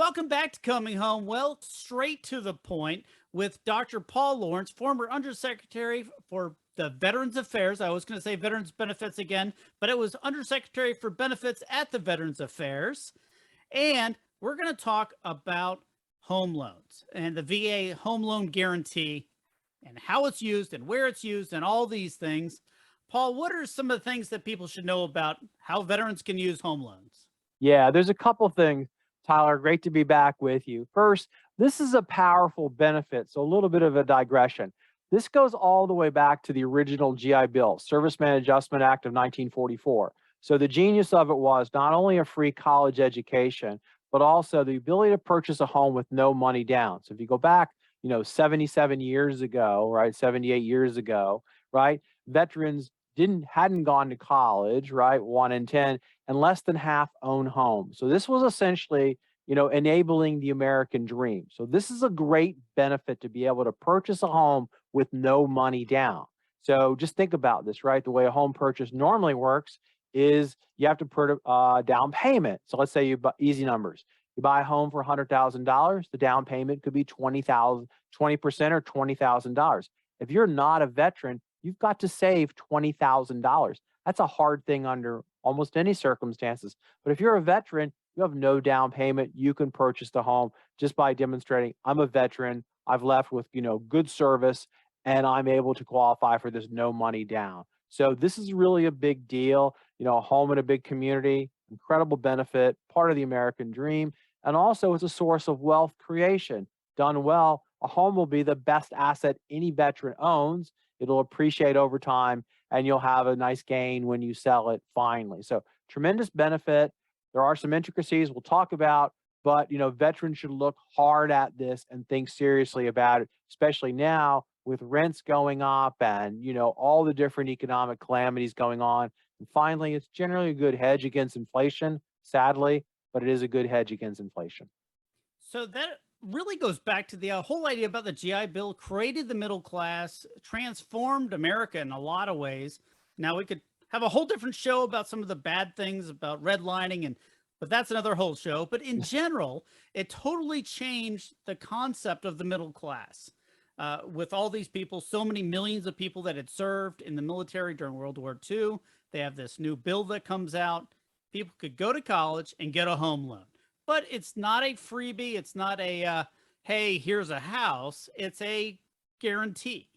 welcome back to Coming Home. Well, straight to the point with Dr. Paul Lawrence, former Undersecretary for the Veterans Affairs. I was going to say Veterans Benefits again, but it was Undersecretary for Benefits at the Veterans Affairs. And we're going to talk about home loans and the VA home loan guarantee and how it's used and where it's used and all these things. Paul, what are some of the things that people should know about how veterans can use home loans? Yeah, there's a couple things, Tyler. Great to be back with you. First, this is a powerful benefit. So, a little bit of a digression. This goes all the way back to the original GI Bill, Serviceman Adjustment Act of 1944. So, the genius of it was not only a free college education, but also the ability to purchase a home with no money down. So, if you go back, 77 years ago, right, 78 years ago, right, veterans hadn't gone to college, right, 1 in 10, and less than half own homes. So this was essentially, enabling the American dream. So this is a great benefit to be able to purchase a home with no money down. So just think about this, right? The way a home purchase normally works is you have to put a down payment. So let's say you buy easy numbers. You buy a home for $100,000. The down payment could be 20% or $20,000. If you're not a veteran, you've got to save $20,000. That's a hard thing under almost any circumstances. But if you're a veteran, you have no down payment. You can purchase the home just by demonstrating I'm a veteran. I've left with, good service and I'm able to qualify for this no money down. So this is really a big deal. A home in a big community, incredible benefit, part of the American dream. And also it's a source of wealth creation. Done well, a home will be the best asset any veteran owns. It'll appreciate over time and you'll have a nice gain when you sell it finally. So tremendous benefit. There are some intricacies we'll talk about, but veterans should look hard at this and think seriously about it, especially now with rents going up and all the different economic calamities going on. And finally, it's generally a good hedge against inflation, sadly, but it is a good hedge against inflation. So that really goes back to the whole idea about the GI Bill created the middle class, transformed America in a lot of ways. Now we could have a whole different show about some of the bad things about redlining but that's another whole show. But in general, it totally changed the concept of the middle class. With all these people, so many millions of people that had served in the military during World War II, they have this new bill that comes out. People could go to college and get a home loan, but it's not a freebie. It's not a, hey, here's a house. It's a guarantee.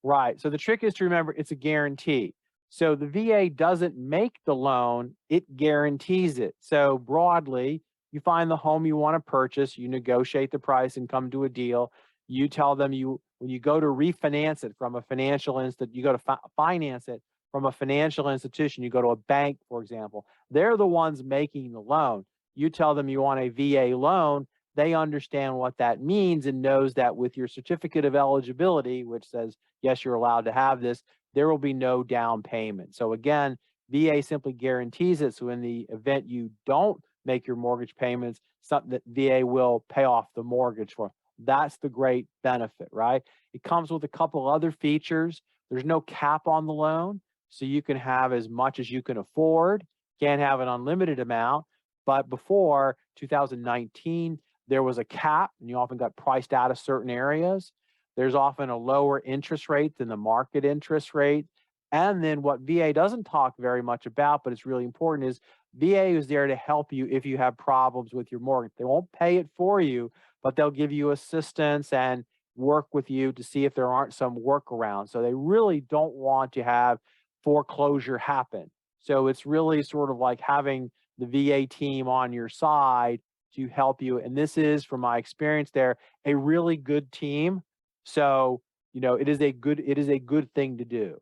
Right. So the trick is to remember it's a guarantee. So the VA doesn't make the loan, it guarantees it. So broadly, you find the home you want to purchase, you negotiate the price and come to a deal. You tell them when you go to refinance it from a financial institution, you go to finance it from a financial institution, you go to a bank, for example, they're the ones making the loan. You tell them you want a VA loan, they understand what that means and knows that with your certificate of eligibility, which says, yes, you're allowed to have this, there will be no down payment. So again, VA simply guarantees it. So in the event you don't make your mortgage payments, something that VA will pay off the mortgage for. That's the great benefit, right? It comes with a couple other features. There's no cap on the loan. So you can have as much as you can afford. Can't have an unlimited amount. But before 2019, there was a cap and you often got priced out of certain areas. There's often a lower interest rate than the market interest rate. And then what VA doesn't talk very much about, but it's really important, is VA is there to help you if you have problems with your mortgage. They won't pay it for you, but they'll give you assistance and work with you to see if there aren't some workarounds. So they really don't want to have foreclosure happen. So it's really sort of like having the VA team on your side to help you. And this is, from my experience there, a really good team. So, it is a good thing to do.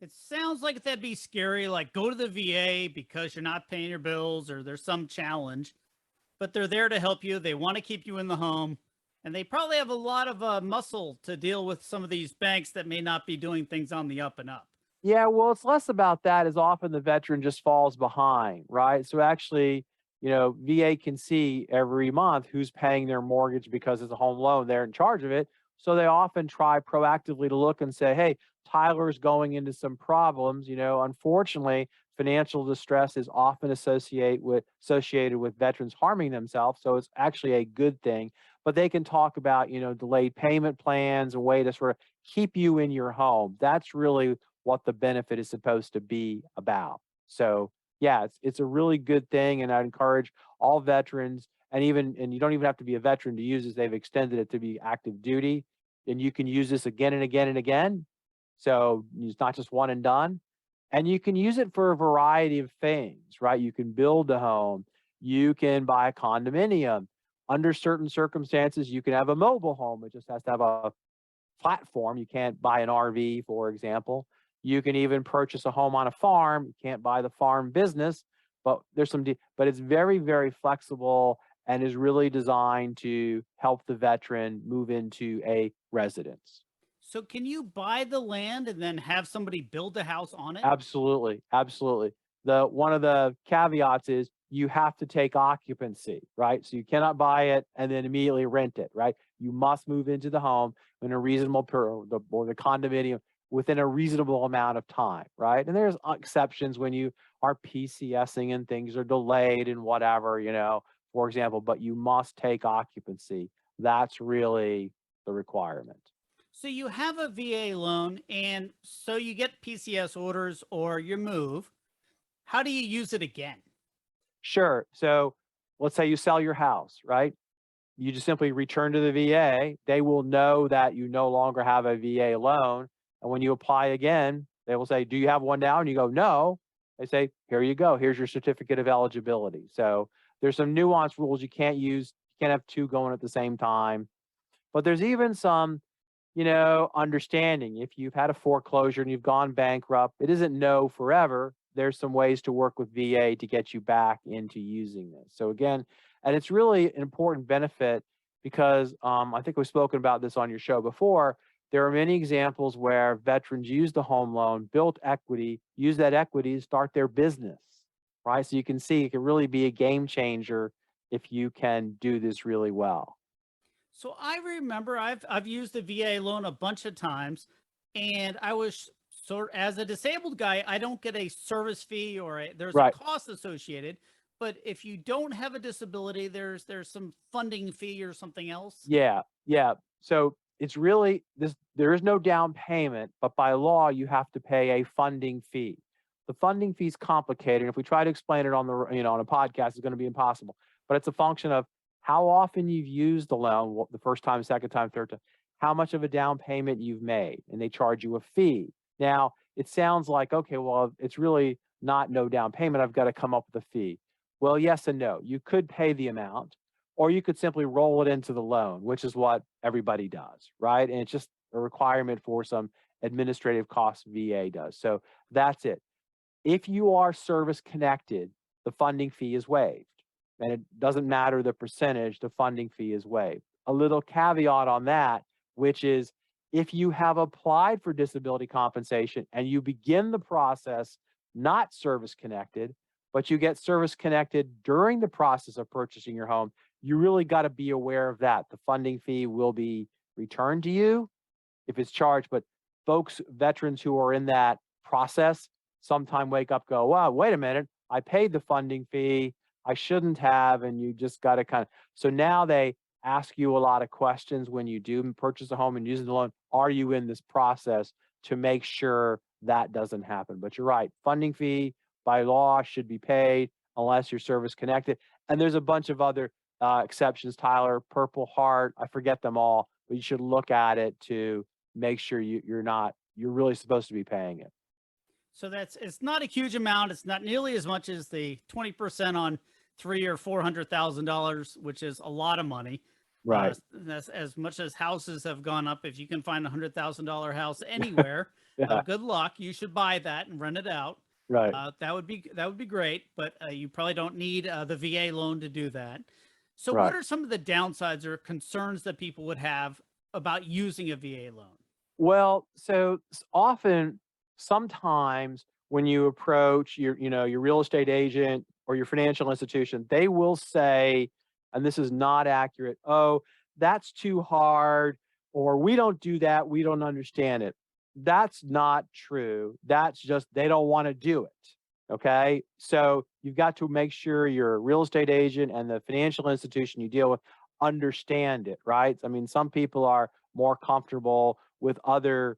It sounds like that'd be scary, like go to the VA because you're not paying your bills or there's some challenge, but they're there to help you. They want to keep you in the home, and they probably have a lot of muscle to deal with some of these banks that may not be doing things on the up and up. Yeah, well, it's less about that as often the veteran just falls behind, right? So actually, VA can see every month who's paying their mortgage because it's a home loan. They're in charge of it. So they often try proactively to look and say, hey, Tyler's going into some problems. Unfortunately, financial distress is often associated with veterans harming themselves, so it's actually a good thing. But they can talk about, delayed payment plans, a way to sort of keep you in your home. That's really what the benefit is supposed to be about. So yeah, it's a really good thing, and I'd encourage all veterans, and you don't even have to be a veteran to use this. They've extended it to be active duty, and you can use this again and again and again. So it's not just one and done. And you can use it for a variety of things, right? You can build a home, you can buy a condominium. Under certain circumstances, you can have a mobile home. It just has to have a platform. You can't buy an RV, for example. You can even purchase a home on a farm. You can't buy the farm business, but but it's very, very flexible and is really designed to help the veteran move into a residence. So can you buy the land and then have somebody build a house on it? Absolutely, absolutely. The one of the caveats is you have to take occupancy, right? So you cannot buy it and then immediately rent it, right? You must move into the home in a reasonable or the condominium within a reasonable amount of time, right? And there's exceptions when you are PCSing and things are delayed and whatever, for example, but you must take occupancy. That's really the requirement. So you have a VA loan, and so you get PCS orders or you move. How do you use it again? Sure. So let's say you sell your house, right? You just simply return to the VA. They will know that you no longer have a VA loan. And when you apply again, they will say, "Do you have one now?" And you go, "No." They say, "Here you go. Here's your certificate of eligibility." So there's some nuanced rules. You can't have two going at the same time. But there's even some, understanding. If you've had a foreclosure and you've gone bankrupt, it isn't no forever. There's some ways to work with VA to get you back into using this. So again, and it's really an important benefit because I think we've spoken about this on your show before. There are many examples where veterans use the home loan, built equity, use that equity to start their business, right? So you can see it can really be a game changer if you can do this really well. So I remember I've used the VA loan a bunch of times, and I was sort as a disabled guy, I don't get a service fee there's a Right. cost associated. But if you don't have a disability, there's some funding fee or something else. Yeah, yeah. So it's really this there is no down payment, but by law you have to pay a funding fee. The funding fee is complicated. If we try to explain it on a podcast, it's going to be impossible. But it's a function of how often you've used the loan, the first time, second time, third time, how much of a down payment you've made, and they charge you a fee. Now, it sounds like, okay, well, it's really not no down payment. I've got to come up with a fee. Well, yes and no. You could pay the amount, or you could simply roll it into the loan, which is what everybody does, right? And it's just a requirement for some administrative costs VA does. So that's it. If you are service connected, the funding fee is waived. And it doesn't matter the percentage, the funding fee is waived. A little caveat on that, which is if you have applied for disability compensation and you begin the process not service connected, but you get service connected during the process of purchasing your home, you really got to be aware of that. The funding fee will be returned to you if it's charged, but veterans who are in that process, sometime wake up, go, wow, wait a minute, I paid the funding fee, I shouldn't have, and you just got to so now they ask you a lot of questions when you do purchase a home and use the loan. Are you in this process to make sure that doesn't happen? But you're right, funding fee by law should be paid unless you're service connected. And there's a bunch of other exceptions, Tyler, Purple Heart, I forget them all, but you should look at it to make sure you're really supposed to be paying it. So it's not a huge amount. It's not nearly as much as the 20% on three or $400,000, which is a lot of money. Right. That's as much as houses have gone up. If you can find $100,000 house anywhere, Yeah. good luck. You should buy that and rent it out. Right. That would be great, but you probably don't need the VA loan to do that. So, what Right. are some of the downsides or concerns that people would have about using a VA loan? Well, so often, sometimes when you approach your real estate agent or your financial institution, they will say, and this is not accurate, oh, that's too hard, or we don't do that, we don't understand it. That's not true. That's just they don't want to do it. Okay. So you've got to make sure your real estate agent and the financial institution you deal with understand it, right? I mean, some people are more comfortable with other,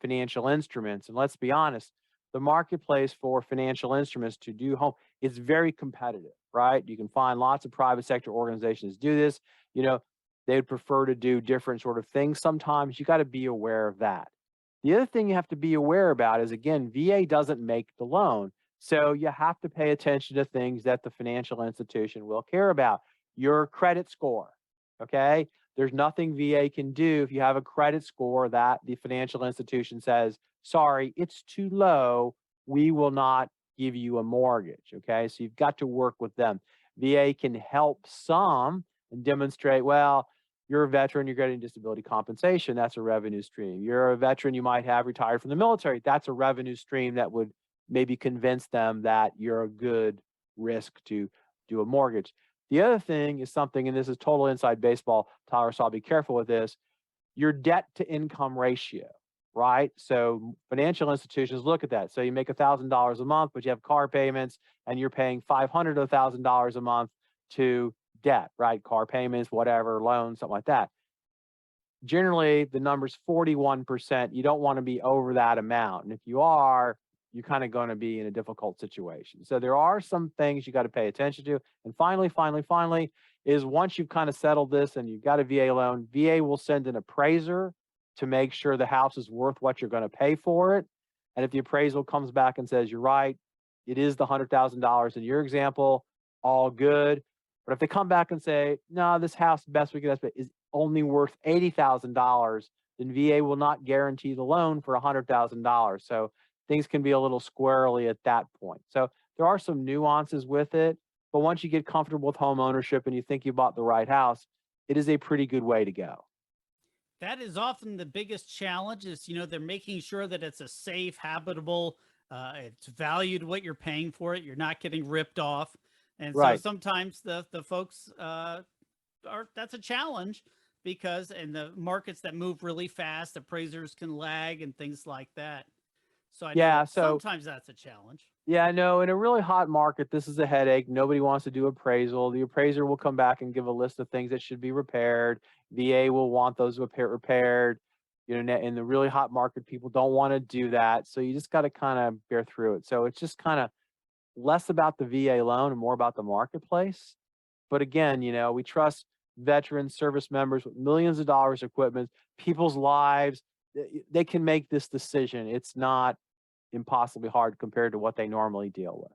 financial instruments. And let's be honest, the marketplace for financial instruments to do home is very competitive, right? You can find lots of private sector organizations do this. You know, they'd prefer to do different sort of things sometimes. You got to be aware of that. The other thing you have to be aware about is, again, VA doesn't make the loan. So you have to pay attention to things that the financial institution will care about. Your credit score, okay? There's nothing VA can do if you have a credit score that the financial institution says, sorry, it's too low. We will not give you a mortgage, okay? So you've got to work with them. VA can help some and demonstrate, well, you're a veteran, you're getting disability compensation. That's a revenue stream. You're a veteran, you might have retired from the military. That's a revenue stream that would maybe convince them that you're a good risk to do a mortgage. The other thing is something, and this is total inside baseball, Tyler, so I'll be careful with this, your debt to income ratio, right? So financial institutions look at that. So you make $1,000 a month, but you have car payments and you're paying $500 to $1,000 a month to debt, right? Car payments, whatever, loans, something like that. Generally, the number's 41%. You don't want to be over that amount. And if you are, you're kind of going to be in a difficult situation. So there are some things you got to pay attention to. And finally, is once you've kind of settled this and you've got a VA loan, VA will send an appraiser to make sure the house is worth what you're going to pay for it. And if the appraisal comes back and says, you're right, it is the $100,000 in your example, all good. But if they come back and say, no, this house, the best we can estimate, is only worth $80,000, then VA will not guarantee the loan for $100,000. So things can be a little squirrely at that point. So there are some nuances with it, but once you get comfortable with home ownership and you think you bought the right house, it is a pretty good way to go. That is often the biggest challenge is, they're making sure that it's a safe, habitable, it's valued what you're paying for it. You're not getting ripped off. And so Right. sometimes the folks that's a challenge because in the markets that move really fast, appraisers can lag and things like that. So I know Yeah. that So sometimes that's a challenge. yeah, no, in a really hot market, this is a headache. Nobody wants to do appraisal. The appraiser will come back and give a list of things that should be repaired. VA will want those repaired. In the really hot market, people don't want to do that. So you just got to kind of bear through it. So it's just kind of less about the VA loan and more about the marketplace. But again, we trust veterans, service members with millions of dollars of equipment, people's lives. They can make this decision. It's not impossibly hard compared to what they normally deal with.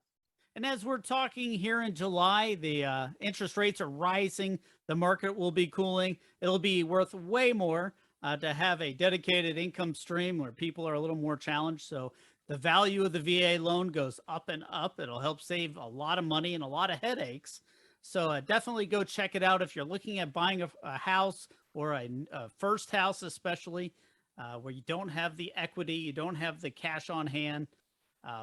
And as we're talking here in July, the interest rates are rising. The market will be cooling. It'll be worth way more to have a dedicated income stream where people are a little more challenged. So the value of the VA loan goes up and up. It'll help save a lot of money and a lot of headaches. So definitely go check it out if you're looking at buying a house or a first house, especially where you don't have the equity, you don't have the cash on hand.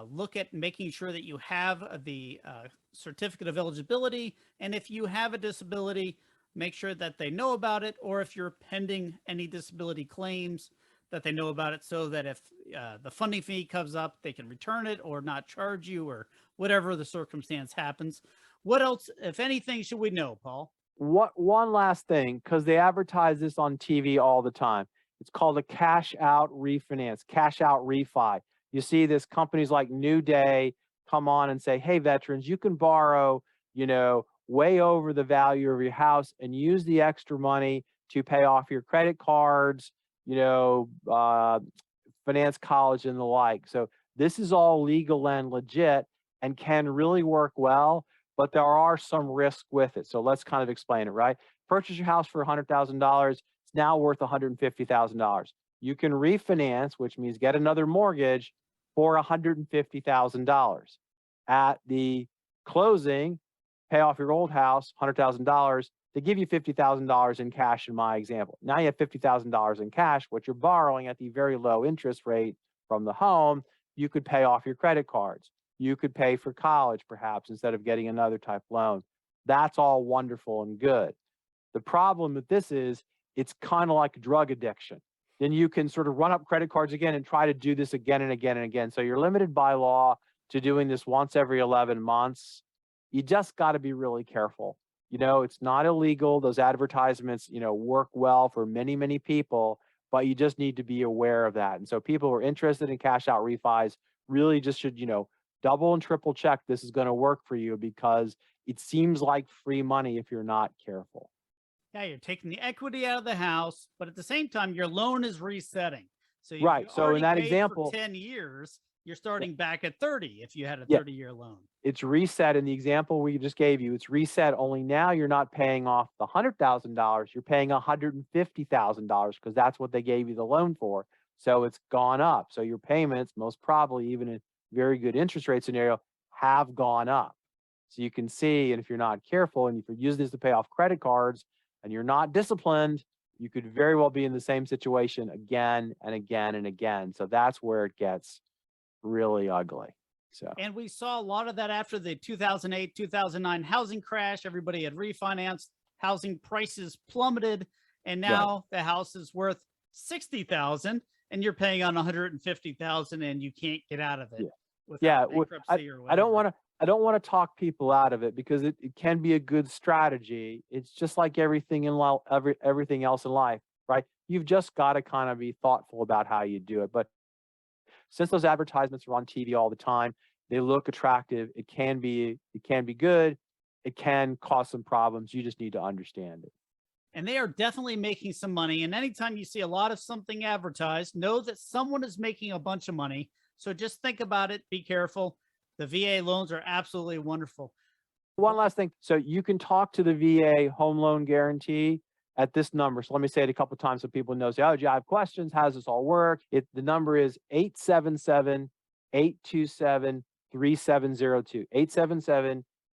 Look at making sure that you have the certificate of eligibility. And if you have a disability, make sure that they know about it. Or if you're pending any disability claims, that they know about it so that if the funding fee comes up, they can return it or not charge you or whatever the circumstance happens. What else, if anything, should we know, Paul? What one last thing, because they advertise this on TV all the time. It's called a cash out refinance, cash out refi. You see this companies like New Day come on and say, hey, veterans, you can borrow, way over the value of your house and use the extra money to pay off your credit cards, finance college and the like. So this is all legal and legit and can really work well, but there are some risks with it. So let's kind of explain it, right? Purchase your house for $100,000. It's now worth $150,000. You can refinance, which means get another mortgage for $150,000. At the closing, pay off your old house, $100,000. They give you $50,000 in cash in my example. Now you have $50,000 in cash, what you're borrowing at the very low interest rate from the home. You could pay off your credit cards. You could pay for college perhaps instead of getting another type loan. That's all wonderful and good. The problem with this is it's kind of like drug addiction. Then you can sort of run up credit cards again and try to do this again and again and again. So you're limited by law. to doing this once every 11 months, you just got to be really careful. You know, it's not illegal. Those advertisements, you know, work well for many, many people, but you just need to be aware of that. And so people who are interested in cash out refis really just should, you know, double and triple check this is going to work for you, because it seems like free money if you're not careful. Yeah, you're taking the equity out of the house, but at the same time, your loan is resetting. So you Right. So in already that paid for example, 10 years. You're yeah, starting back at 30 if you had a yeah, 30-year loan. it's reset in the example we just gave you. It's reset, only now you're not paying off the $100,000, you're paying $150,000 because that's what they gave you the loan for. So it's gone up. So your payments, most probably even in very good interest rate scenario, have gone up. So you can see, and if you're not careful and if you're using this to pay off credit cards and you're not disciplined, you could very well be in the same situation again and again and again. So that's where it gets really ugly. So And we saw a lot of that after the 2008, 2009 housing crash. Everybody had refinanced, housing prices plummeted, and right. now the house is worth 60,000 and you're paying on 150,000 and you can't get out of it Yeah. without Yeah. bankruptcy or I don't whatever. want to I don't want to talk people out of it because it can be a good strategy. It's just like everything in life, everything else in life, right? You've just got to kind of be thoughtful about how you do it. But since those advertisements are on TV all the time, they look attractive. It can be good. It can cause some problems. You just need to understand it. And they are definitely making some money. And anytime you see a lot of something advertised, know that someone is making a bunch of money. So just think about it. Be careful. The VA loans are absolutely wonderful. One last thing. So you can talk to the VA home loan guarantee at this number. So let me say it a couple of times so people know. Say, oh, gee, I have questions. How does this all work? The number is 877-827-3702.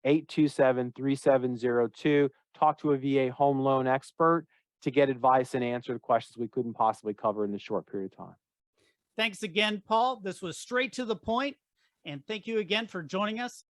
877-827-3702. Talk to a VA home loan expert to get advice and answer the questions we couldn't possibly cover in this short period of time. Thanks again, Paul. This was straight to the point. And thank you again for joining us.